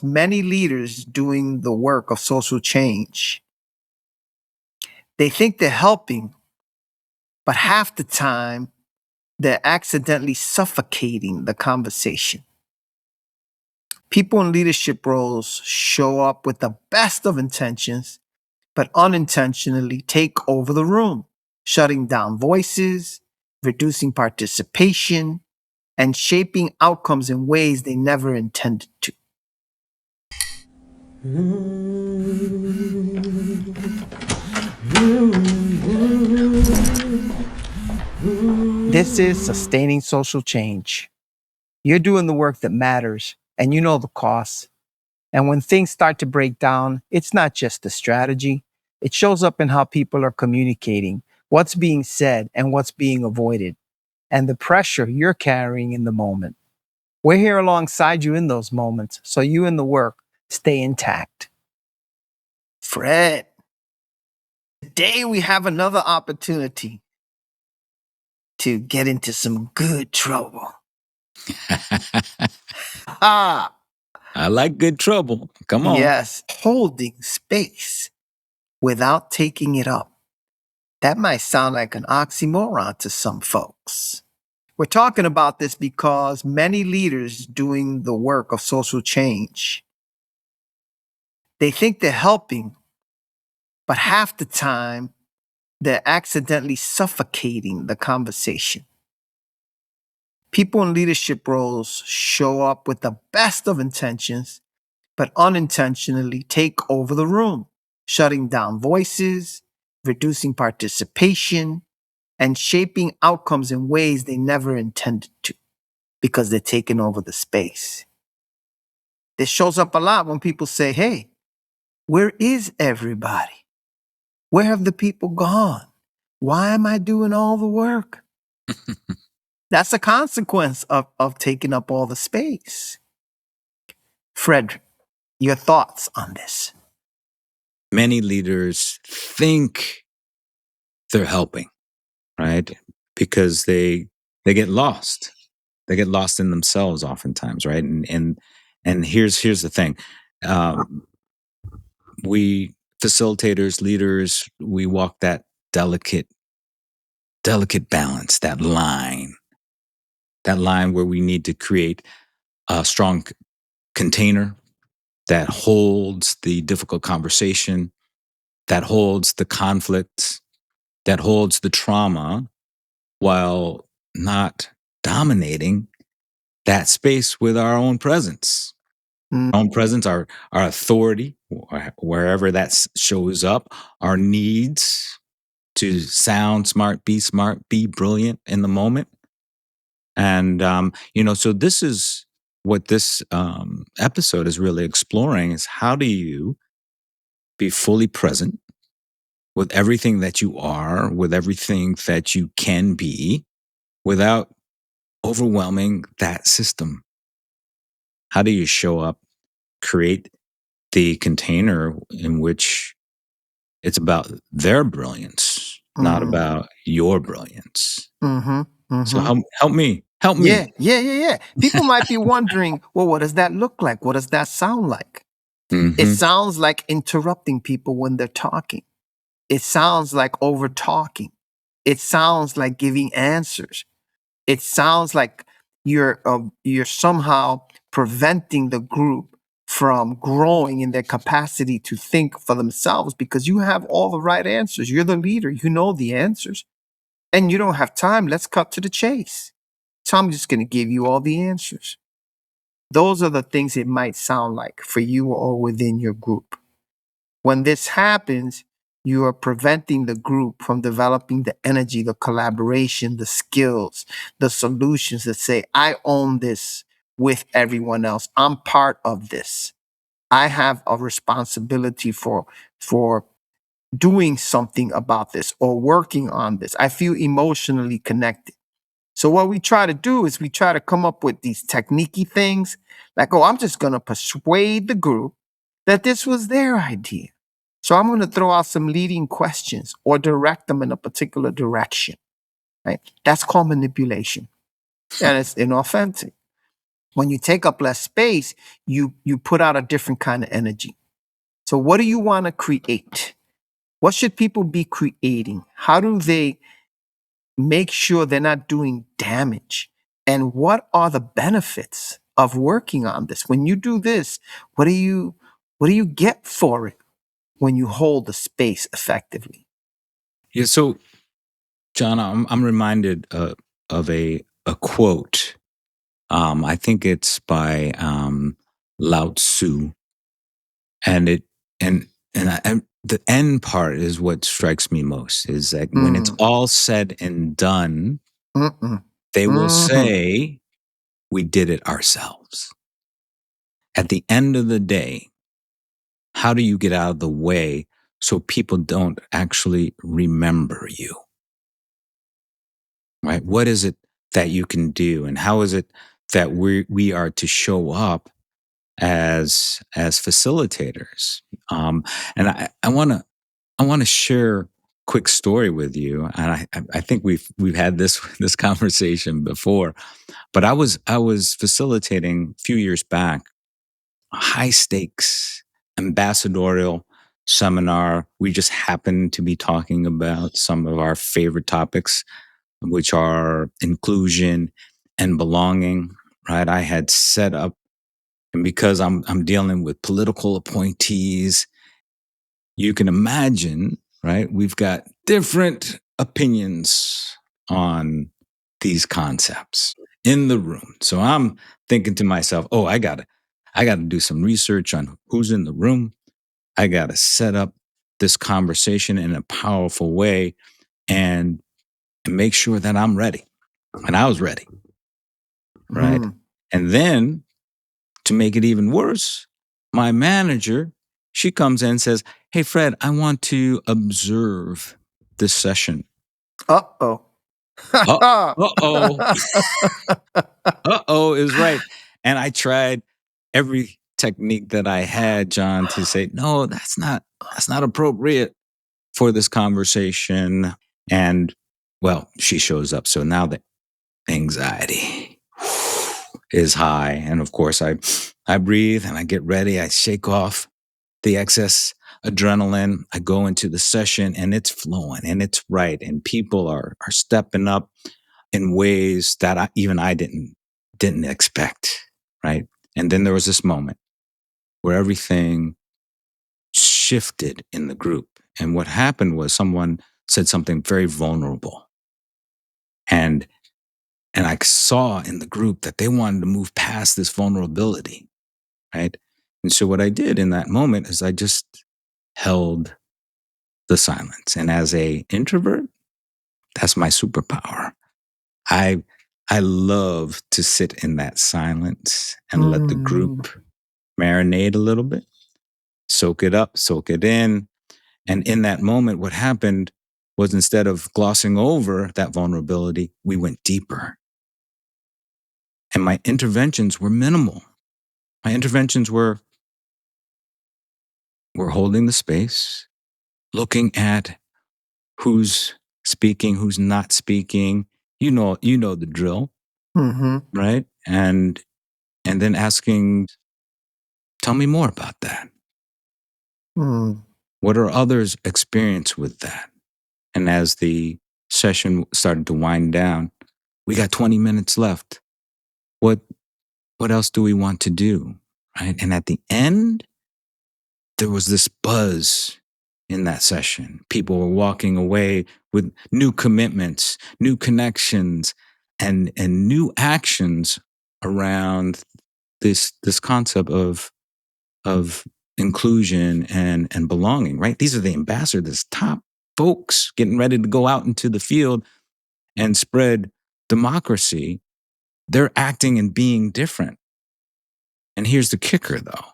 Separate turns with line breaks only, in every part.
Many leaders doing the work of social change, they think they're helping, but half the time they're accidentally suffocating the conversation. People in leadership roles show up with the best of intentions, but unintentionally take over the room, shutting down voices, reducing participation, and shaping outcomes in ways they never intended to. This is sustaining social change. You're doing the work that matters, and you know the costs. And when things start to break down, it's not just the strategy. It shows up in how people are communicating, what's being said, and what's being avoided, and the pressure you're carrying in the moment. We're here alongside you in those moments, so you and the work stay intact. Fred, today we have another opportunity to get into some good trouble. Ah,
I like good trouble. Come on.
yes, holding space without taking it up. That might sound like an oxymoron to some folks. We're talking about this because many leaders doing the work of social change, they think they're helping, but half the time they're accidentally suffocating the conversation. People in leadership roles show up with the best of intentions, but unintentionally take over the room, shutting down voices, reducing participation, and shaping outcomes in ways they never intended to because they're taking over the space. This shows up a lot when people say, hey, where is everybody? Where have the people gone? Why am I doing all the work? That's a consequence of taking up all the space. Frederick, your thoughts on this?
Many leaders think they're helping, right? Because they get lost. They get lost in themselves oftentimes, right? And here's the thing. We facilitators, leaders, we walk that delicate balance, that line where we need to create a strong container that holds the difficult conversation, that holds the conflict, that holds the trauma while not dominating that space with our own presence. Our own presence, our authority, wherever that shows up, our needs to sound smart, be brilliant in the moment. And, so this is what this episode is really exploring is how do you be fully present with everything that you are, with everything that you can be, without overwhelming that system? How do you show up, create the container in which it's about their brilliance, not about your brilliance? So help me.
Yeah. People might be wondering, well, what does that look like? What does that sound like? It sounds like interrupting people when they're talking. It sounds like over talking. It sounds like giving answers. It sounds like you're somehow preventing the group from growing in their capacity to think for themselves because you have all the right answers. You're the leader. You know the answers. And you don't have time. Let's cut to the chase. So I'm just going to give you all the answers. Those are the things it might sound like for you or within your group. When this happens, you are preventing the group from developing the energy, the collaboration, the skills, the solutions that say, I own this with everyone else. I'm part of this. I have a responsibility for doing something about this or working on this. I feel emotionally connected. So what we try to do is we try to come up with these techniquey things like, oh, I'm just going to persuade the group that this was their idea. So I'm going to throw out some leading questions or direct them in a particular direction. Right? That's called manipulation. And it's inauthentic. When you take up less space, you put out a different kind of energy. So what do you want to create? What should people be creating? How do they make sure they're not doing damage? And what are the benefits of working on this? When you do this, what do you get for it when you hold the space effectively?
Yeah. So, John, I'm reminded of a quote. I think it's by Lao Tzu, and it and the end part is what strikes me most. Is that when it's
Mm.
all said and done,
Mm-mm.
they will
Mhm.
say we did it ourselves. At the end of the day, how do you get out of the way so people don't actually remember you? Right? What is it that you can do, and how is it that we are to show up as facilitators? And I want to share a quick story with you, and I think we've had this this conversation before, but I was facilitating a few years back a high stakes ambassadorial seminar. We just happened to be talking about some of our favorite topics, which are inclusion and belonging. Right, I had set up, and because I'm dealing with political appointees, you can imagine, right? We've got different opinions on these concepts in the room. So I'm thinking to myself, oh, I gotta do some research on who's in the room. I gotta set up this conversation in a powerful way and, and make sure that I'm ready. And I was ready, right?
Mm.
And then to make it even worse, my manager, she comes in and says, "Hey, Fred, I want to observe this session."
Uh-oh.
Uh oh, is right. And I tried every technique that I had, John, to say, no, that's not appropriate for this conversation. And well, she shows up. So now the anxiety is high. And of course, I breathe and I get ready. I shake off the excess adrenaline. I go into the session and it's flowing and it's right. And people are stepping up in ways that I didn't expect. Right. And then there was this moment where everything shifted in the group. And what happened was someone said something very vulnerable. And and I saw in the group that they wanted to move past this vulnerability. Right. And so what I did in that moment is I just held the silence. And as a introvert, that's my superpower. I I love to sit in that silence and let the
Mm.
group marinate a little bit, soak it up, soak it in. And in that moment, what happened was instead of glossing over that vulnerability, we went deeper. And my interventions were minimal. My interventions were holding the space, looking at who's speaking, who's not speaking. You know the drill,
Mhm.
right? And then asking, tell me more about that.
Mm.
What are others' experience with that? And as the session started to wind down, we got 20 minutes left. What what else do we want to do? Right? And at the end, there was this buzz in that session. People were walking away with new commitments, new connections, and new actions around this concept of inclusion and belonging, right? These are the ambassadors, top folks getting ready to go out into the field and spread democracy. They're acting and being different. And here's the kicker though.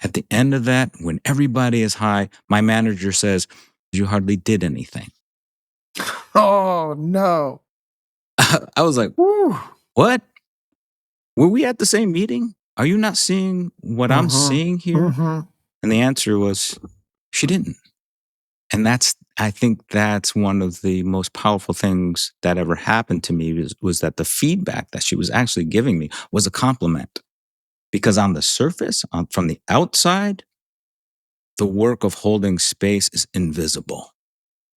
At the end of that, when everybody is high, my manager says, you hardly did anything.
Oh, no.
I was like,
Whew.
what? Were we at the same meeting? Are you not seeing what I'm
Mhm.
seeing here?
Mhm.
And the answer was, she didn't. And I think that's one of the most powerful things that ever happened to me was that the feedback that she was actually giving me was a compliment. Because on the surface, from the outside, the work of holding space is invisible.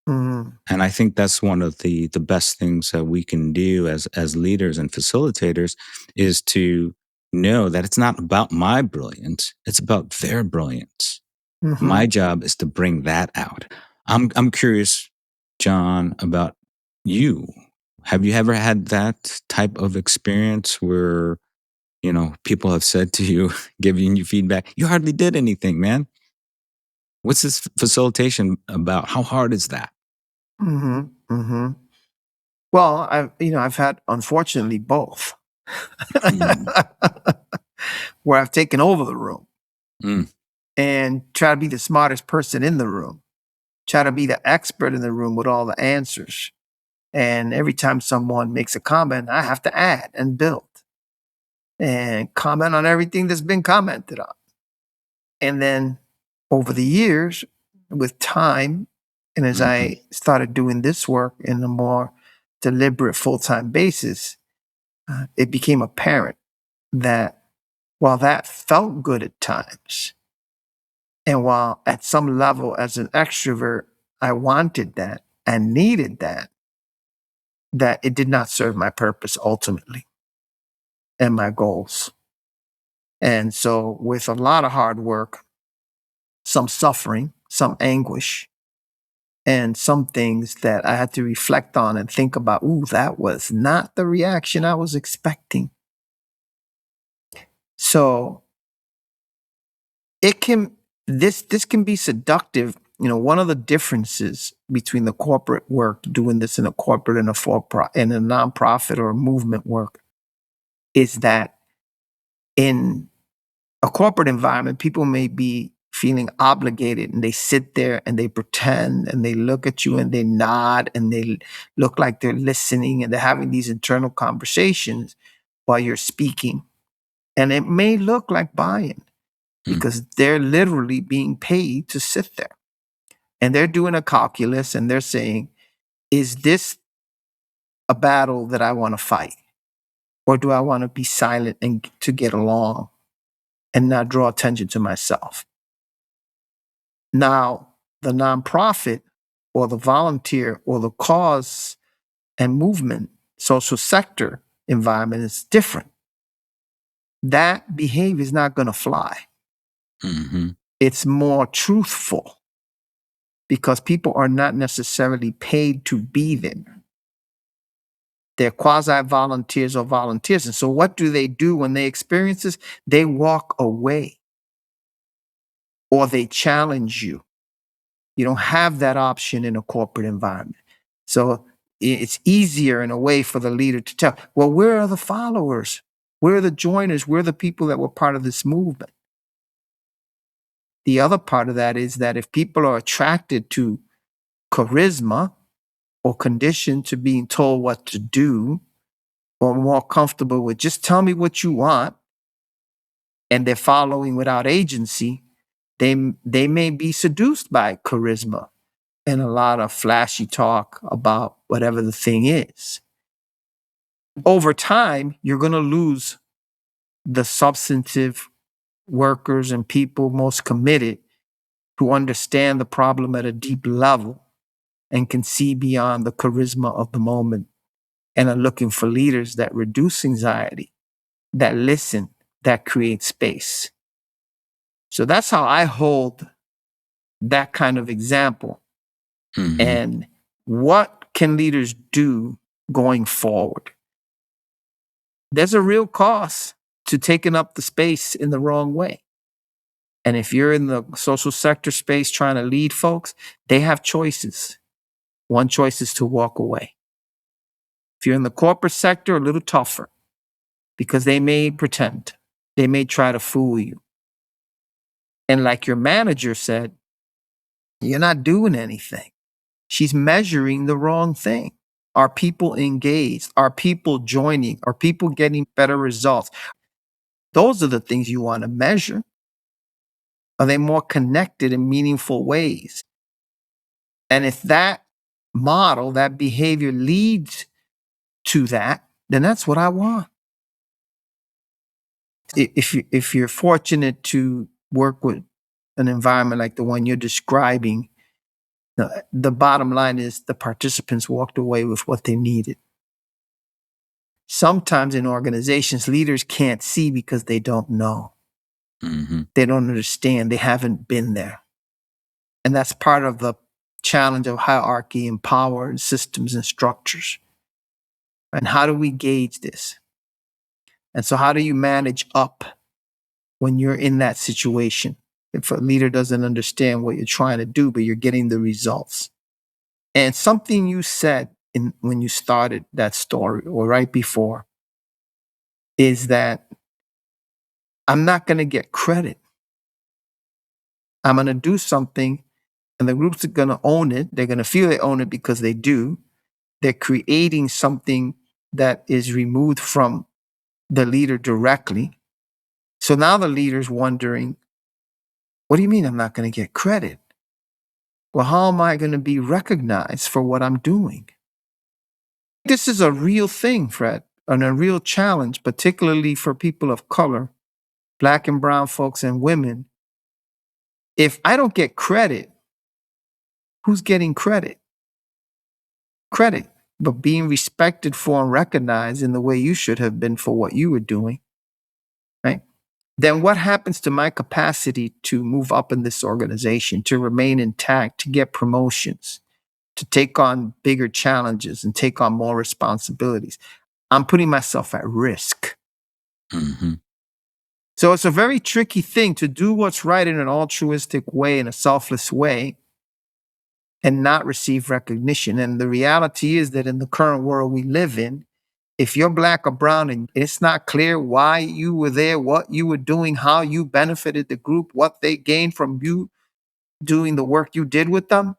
Mhm.
And I think that's one of the best things that we can do as leaders and facilitators is to know that it's not about my brilliance, it's about their brilliance. My
Mhm.
job is to bring that out. I'm curious, John, about you. Have you ever had that type of experience where, people have said to you, giving you feedback, you hardly did anything, man? What's this facilitation about? How hard is that?
Mhm. Mhm. Well, I've had, unfortunately, both.
Mm,
Where I've taken over the room
mm,
and try to be the smartest person in the room, try to be the expert in the room with all the answers. And every time someone makes a comment, I have to add and build and comment on everything that's been commented on. And then over the years, with time, and as
mhm,
I started doing this work in a more deliberate full time basis, it became apparent that while that felt good at times, and while at some level as an extrovert, I wanted that and needed that, that it did not serve my purpose ultimately and my goals. And so, with a lot of hard work, some suffering, some anguish, and some things that I had to reflect on and think about, ooh, that was not the reaction I was expecting. So, it can this can be seductive. One of the differences between the corporate work, doing this in a corporate and and a nonprofit or a movement work, is that in a corporate environment, people may be feeling obligated and they sit there and they pretend and they look at you and they nod and they look like they're listening and they're having these internal conversations while you're speaking. And it may look like buying
mm,
because they're literally being paid to sit there and they're doing a calculus and they're saying, is this a battle that I want to fight? Or do I want to be silent and to get along and not draw attention to myself? Now, the nonprofit or the volunteer or the cause and movement, social sector environment is different. That behavior is not going to fly.
mhm,
It's more truthful because people are not necessarily paid to be there. They're quasi volunteers or volunteers. And so, what do they do when they experience this? They walk away or they challenge you. You don't have that option in a corporate environment. So it's easier in a way for the leader to tell, well, where are the followers? Where are the joiners? Where are the people that were part of this movement? The other part of that is that if people are attracted to charisma or conditioned to being told what to do or more comfortable with just tell me what you want and they're following without agency, they may be seduced by charisma and a lot of flashy talk about whatever the thing is. Over time, you're going to lose the substantive workers and people most committed who understand the problem at a deep level and can see beyond the charisma of the moment and are looking for leaders that reduce anxiety, that listen, that create space. So that's how I hold that kind of example.
mhm,
And what can leaders do going forward? There's a real cost to taking up the space in the wrong way. And if you're in the social sector space trying to lead folks, they have choices. One choice is to walk away. If you're in the corporate sector, a little tougher because they may pretend, they may try to fool you. And like your manager said, you're not doing anything. She's measuring the wrong thing. Are people engaged? Are people joining? Are people getting better results? Those are the things you want to measure. Are they more connected in meaningful ways? And if that model, that behavior leads to that, then that's what I want. If you're fortunate to work with an environment like the one you're describing, the bottom line is the participants walked away with what they needed. Sometimes in organizations, leaders can't see because they don't know.
Mm-hmm.
They don't understand. They haven't been there. And that's part of the challenge of hierarchy and power and systems and structures. And how do we gauge this? And so, how do you manage up when you're in that situation? If a leader doesn't understand what you're trying to do, but you're getting the results. And something you said when you started that story or right before is that I'm not going to get credit. I'm going to do something and the groups are going to own it. They're going to feel they own it because they do. They're creating something that is removed from the leader directly. So now the leader's wondering, what do you mean I'm not going to get credit? Well, how am I going to be recognized for what I'm doing? This is a real thing, Fred, and a real challenge, particularly for people of color, Black and brown folks and women. If I don't get credit, who's getting credit? Credit, but being respected for and recognized in the way you should have been for what you were doing, right? Then what happens to my capacity to move up in this organization, to remain intact, to get promotions, to take on bigger challenges and take on more responsibilities? I'm putting myself at risk.
Mm-hmm.
So it's a very tricky thing to do what's right in an altruistic way, in a selfless way, and not receive recognition. And the reality is that in the current world we live in, if you're Black or brown and it's not clear why you were there, what you were doing, how you benefited the group, what they gained from you doing the work you did with them,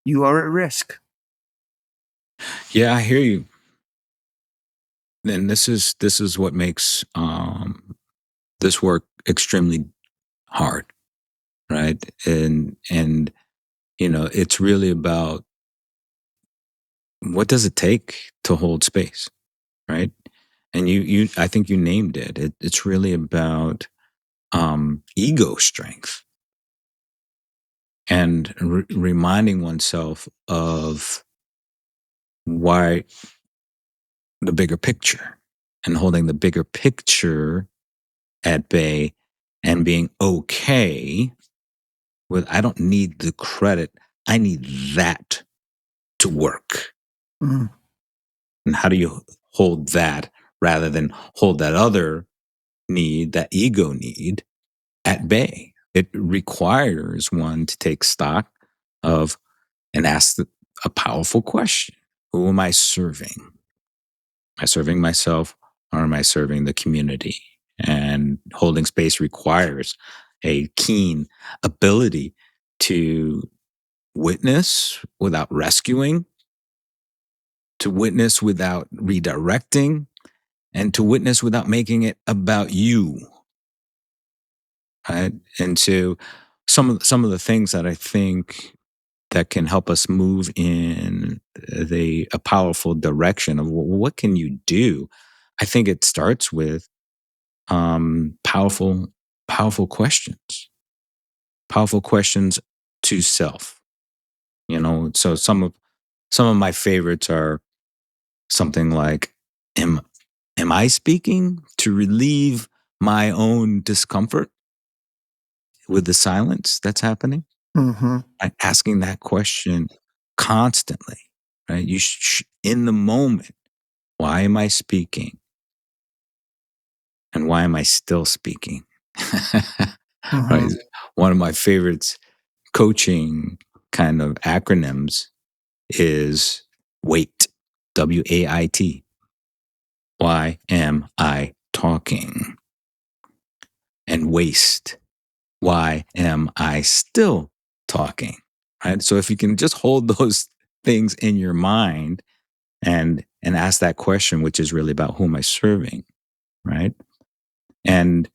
you are at risk.
Yeah, I hear you. And this is what makes this work extremely hard, right? And it's really about what does it take to hold space, right? And you I think you named it. It's really about ego strength and reminding oneself of why the bigger picture and holding the bigger picture at bay and being okay with I don't need the credit. I need that to work.
Mm.
And how do you hold that rather than hold that other need, that ego need, at bay? It requires one to take stock of and ask a powerful question. Who am I serving? Am I serving myself or am I serving the community? And holding space requires a keen ability to witness without rescuing, to witness without redirecting, and to witness without making it about you. Right? And so some of the things that I think that can help us move in a powerful direction of what can you do? I think it starts with powerful powerful questions to self. So some of my favorites are something like, am I speaking to relieve my own discomfort with the silence that's happening?
Mm-hmm.
Right? Asking that question constantly, right? In the moment, why am I speaking? And why am I still speaking?
Mm-hmm.
Right? One of my favorites coaching kind of acronyms is WAIT, WAIT. Why am I talking? And waste. Why am I still talking? Right? So if you can just hold those things in your mind and ask that question, which is really about who am I serving, right? And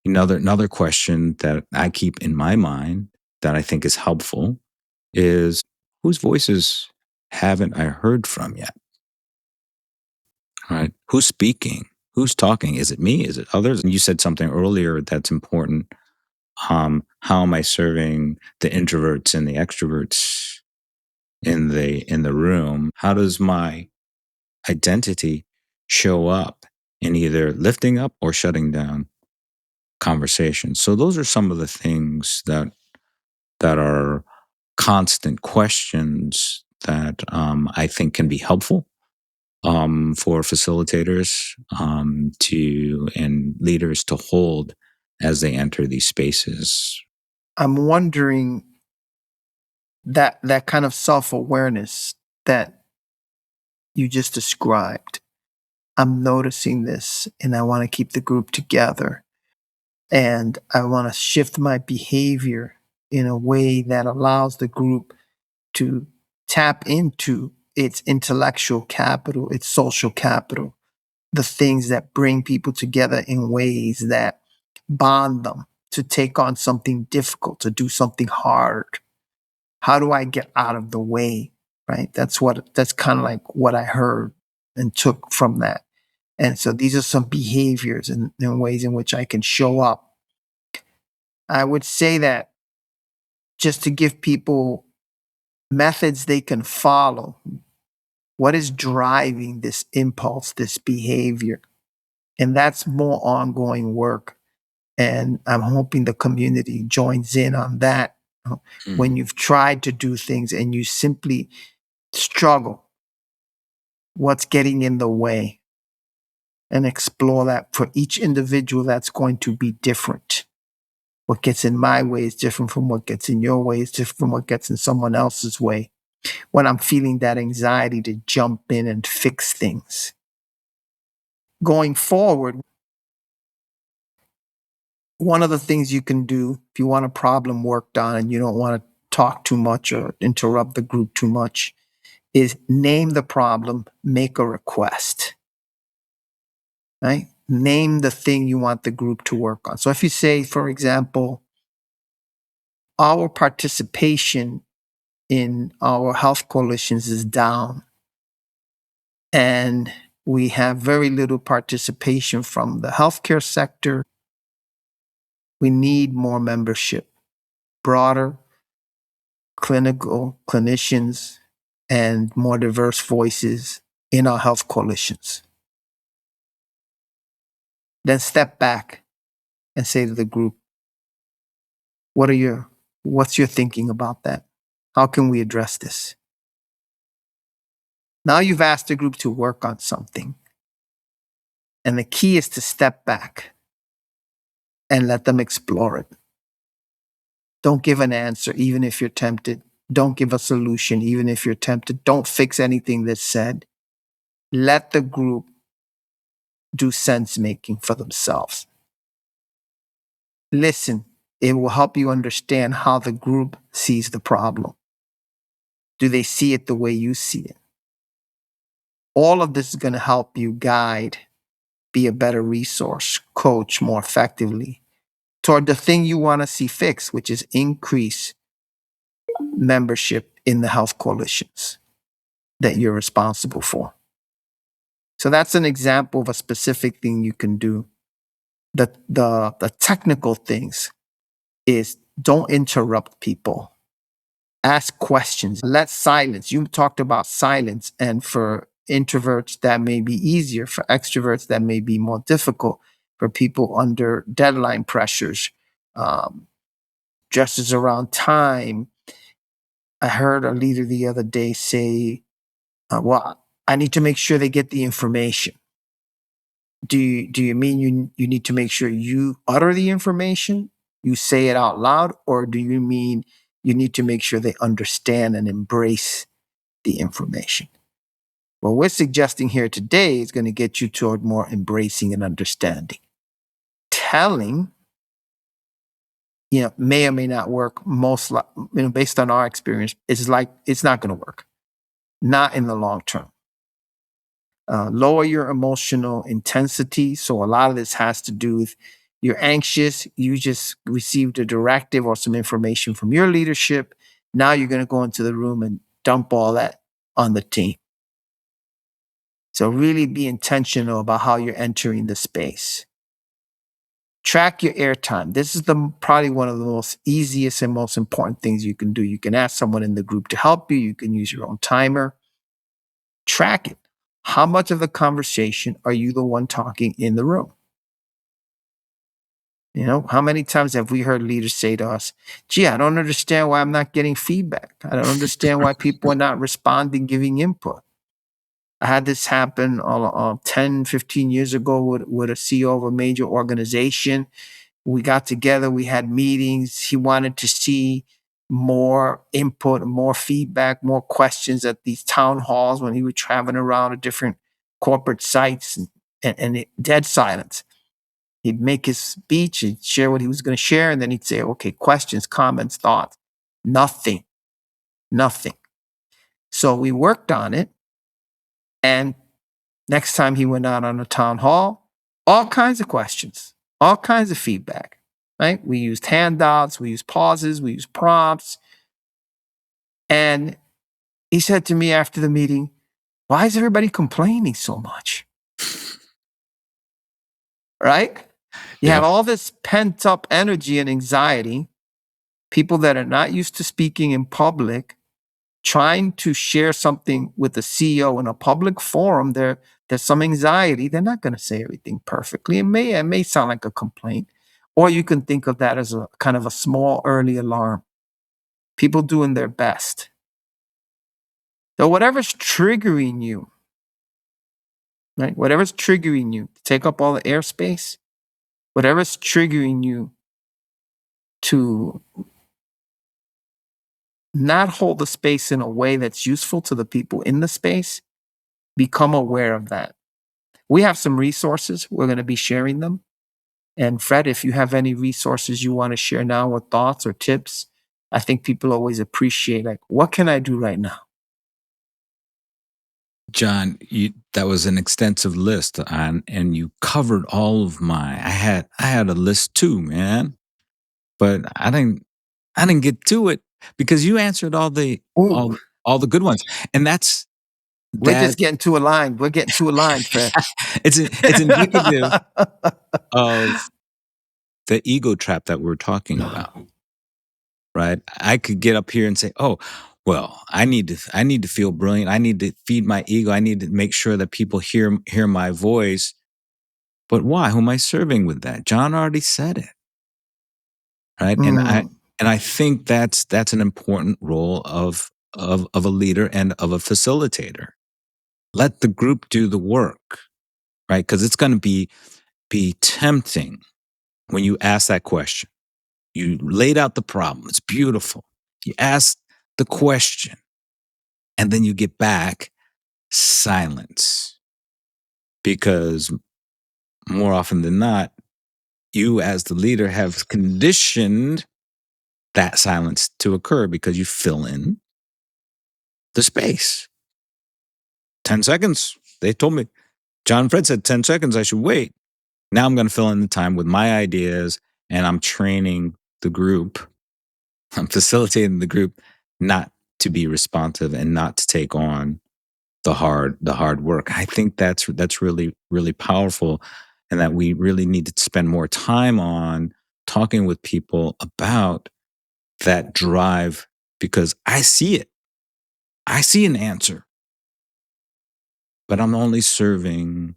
another question that I keep in my mind that I think is helpful is whose voices haven't I heard from yet? Right? Who's speaking? Who's talking? Is it me? Is it others? And you said something earlier that's important. How am I serving the introverts and the extroverts in the room? How does my identity show up in either lifting up or shutting down conversations? So those are some of the things that are constant questions that I think can be helpful for facilitators to and leaders to hold as they enter these spaces.
I'm wondering that kind of self-awareness that you just described. I'm noticing this and I want to keep the group together. And I want to shift my behavior in a way that allows the group to tap into its intellectual capital, its social capital, the things that bring people together in ways that bond them to take on something difficult, to do something hard. How do I get out of the way? Right? That's kind of like what I heard and took from that. And so these are some behaviors and ways in which I can show up. I would say that just to give people methods they can follow. What is driving this impulse, this behavior? And that's more ongoing work. And I'm hoping the community joins in on that. When you've tried to do things and you simply struggle, what's getting in the way? And explore that. For each individual, that's going to be different. What gets in my way is different from what gets in your way, is different from what gets in someone else's way. When I'm feeling that anxiety to jump in and fix things. Going forward, one of the things you can do if you want a problem worked on and you don't want to talk too much or interrupt the group too much is name the problem, make a request. Right? Name the thing you want the group to work on. So if you say, for example, our participation in our health coalitions is down, and we have very little participation from the healthcare sector. We need more membership, broader clinicians, and more diverse voices in our health coalitions. Then step back and say to the group, what's your thinking about that? How can we address this? Now you've asked the group to work on something. And the key is to step back and let them explore it. Don't give an answer, even if you're tempted. Don't give a solution, even if you're tempted. Don't fix anything that's said. Let the group do sense making for themselves. Listen, it will help you understand how the group sees the problem. Do they see it the way you see it? All of this is going to help you guide, be a better resource, coach more effectively toward the thing you want to see fixed, which is increase membership in the health coalitions that you're responsible for. So that's an example of a specific thing you can do. The technical things is don't interrupt people. Ask questions. Let silence. You talked about silence, and for introverts that may be easier. For extroverts that may be more difficult. For people under deadline pressures, stresses around time. I heard a leader the other day say, well, I need to make sure they get the information. Do you mean you need to make sure you utter the information, you say it out loud, or do you mean you need to make sure they understand and embrace the information? What we're suggesting here today is going to get you toward more embracing and understanding. Telling, may or may not work. Based on our experience, it's not going to work. Not in the long term. Lower your emotional intensity. So a lot of this has to do with you're anxious. You just received a directive or some information from your leadership. Now you're going to go into the room and dump all that on the team. So really be intentional about how you're entering the space. Track your airtime. This is probably one of the most easiest and most important things you can do. You can ask someone in the group to help you. You can use your own timer. Track it. How much of the conversation are you the one talking in the room? You know, how many times have we heard leaders say to us, gee, I don't understand why I'm not getting feedback. I don't understand why people are not responding, giving input. I had this happen 10, 15 years ago with a CEO of a major organization. We got together, we had meetings. He wanted to see more input, more feedback, more questions at these town halls when he was traveling around to different corporate sites and dead silence. He'd make his speech, he'd share what he was going to share, and then he'd say, okay, questions, comments, thoughts. Nothing. So we worked on it. And next time he went out on a town hall, all kinds of questions, all kinds of feedback, right? We used handouts, we used pauses, we used prompts. And he said to me after the meeting, why is everybody complaining so much? Right? You have all this pent up energy and anxiety, people that are not used to speaking in public, trying to share something with the CEO in a public forum. There's some anxiety. They're not going to say everything perfectly. It may sound like a complaint, or you can think of that as a kind of a small early alarm. People doing their best. So whatever's triggering you, right? Whatever's triggering you to take up all the airspace, whatever's triggering you to not hold the space in a way that's useful to the people in the space, become aware of that. We have some resources. We're going to be sharing them. And Fred, if you have any resources you want to share now or thoughts or tips, I think people always appreciate, like, what can I do right now?
John, that was an extensive list, and you covered all of my. I had a list too, man, but I didn't get to it because you answered all the
Ooh,
all the good ones, and that's
we're
that.
just getting too aligned. We're getting too aligned, Fred.
It's indicative of the ego trap that we're talking about, right? I could get up here and say, "Oh, well, I need to feel brilliant. I need to feed my ego. I need to make sure that people hear my voice." But why? Who am I serving with that? John already said it, right? And I think that's an important role of a leader and of a facilitator. Let the group do the work, right? Because it's going to be tempting when you ask that question. You laid out the problem. It's beautiful. You ask the question, and then you get back silence. Because more often than not, you as the leader have conditioned that silence to occur because you fill in the space. 10 seconds. They told me, John Fred said 10 seconds, I should wait. Now I'm going to fill in the time with my ideas, and I'm training the group. I'm facilitating the group not to be responsive and not to take on the hard work. I think that's really, really powerful, and that we really need to spend more time on talking with people about that drive, because I see it. I see an answer, but I'm only serving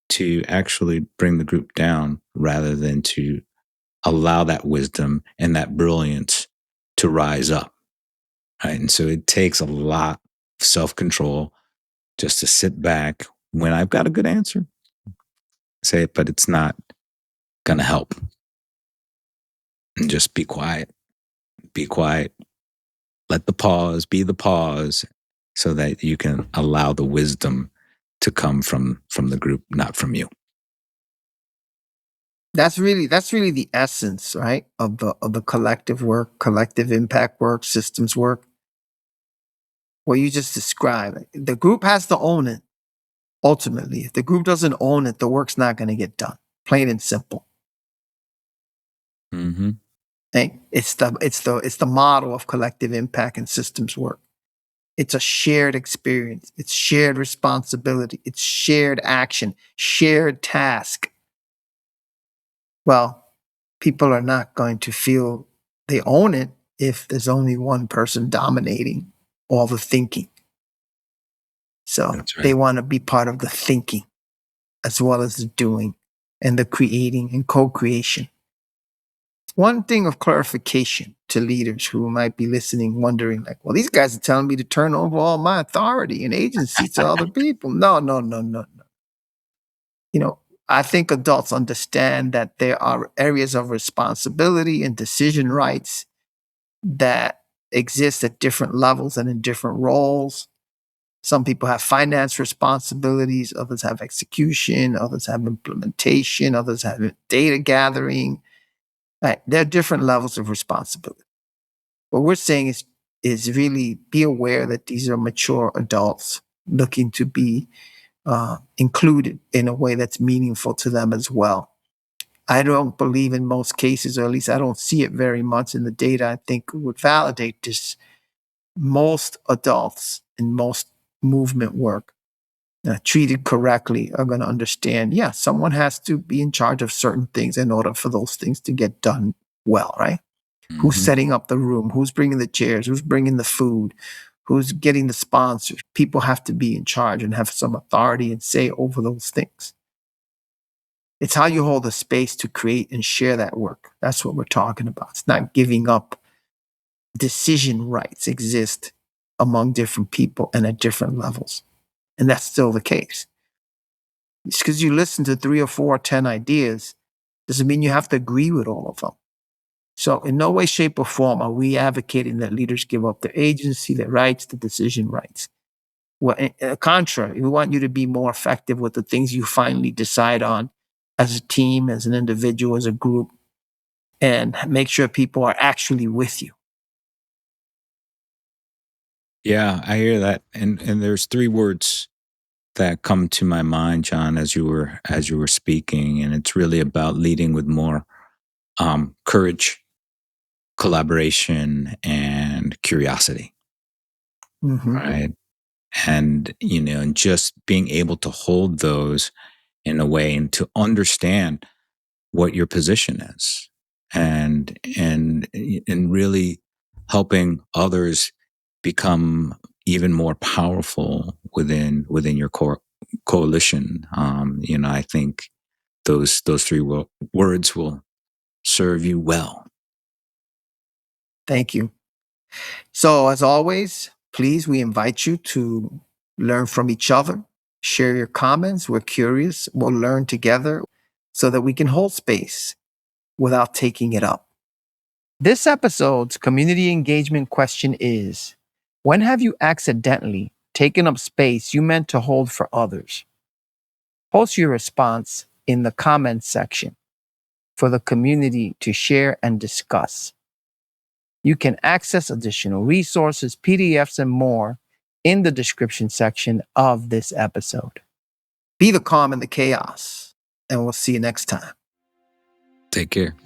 to actually bring the group down rather than to allow that wisdom and that brilliance to rise up. Right? And so it takes a lot of self-control just to sit back when I've got a good answer, say it, but it's not going to help. And just be quiet. Be quiet. Let the pause be the pause so that you can allow the wisdom to come from the group, not from you.
That's really the essence, right, of the collective work, collective impact work, systems work. What you just described. The group has to own it. Ultimately, if the group doesn't own it, the work's not going to get done. Plain and simple.
Mm-hmm.
Okay? It's the model of collective impact and systems work. It's a shared experience. It's shared responsibility. It's shared action, shared task. Well, people are not going to feel they own it if there's only one person dominating all the thinking. So
That's
they
right.
want to be part of the thinking as well as the doing and the creating and co-creation. One thing of clarification to leaders who might be listening, wondering, like, well, these guys are telling me to turn over all my authority and agency to other people. No, no, no, no, no. You know, I think adults understand that there are areas of responsibility and decision rights that exist at different levels and in different roles. Some people have finance responsibilities, others have execution, others have implementation, others have data gathering. Right. There are different levels of responsibility. What we're saying is really be aware that these are mature adults looking to be included in a way that's meaningful to them as well. I don't believe in most cases, or at least I don't see it very much in the data. I think would validate this. Most adults in most movement work, treated correctly, are going to understand, yeah, someone has to be in charge of certain things in order for those things to get done well, right? Who's
Mm-hmm.
setting up the room? Who's bringing the chairs? Who's bringing the food? Who's getting the sponsors? People have to be in charge and have some authority and say over those things. It's how you hold the space to create and share that work. That's what we're talking about. It's not giving up. Decision rights exist among different people and at different levels. And that's still the case. Just because you listen to 3 or 4 or 10 ideas doesn't mean you have to agree with all of them. So in no way, shape, or form are we advocating that leaders give up their agency, their rights, the decision rights. Well, contrary, we want you to be more effective with the things you finally decide on as a team, as an individual, as a group, and make sure people are actually with you.
Yeah, I hear that. And there's three words that come to my mind, John, as you were speaking, and it's really about leading with more courage, collaboration, and curiosity.
Mm-hmm.
Right. And and just being able to hold those in a way and to understand what your position is, and really helping others become even more powerful within your coalition. I think those three words will serve you well.
Thank you. So, as always, please, we invite you to learn from each other, share your comments. We're curious. We'll learn together so that we can hold space without taking it up. This episode's community engagement question is: when have you accidentally taken up space you meant to hold for others? Post your response in the comments section for the community to share and discuss. You can access additional resources, PDFs, and more in the description section of this episode. Be the calm in the chaos, and we'll see you next time.
Take care.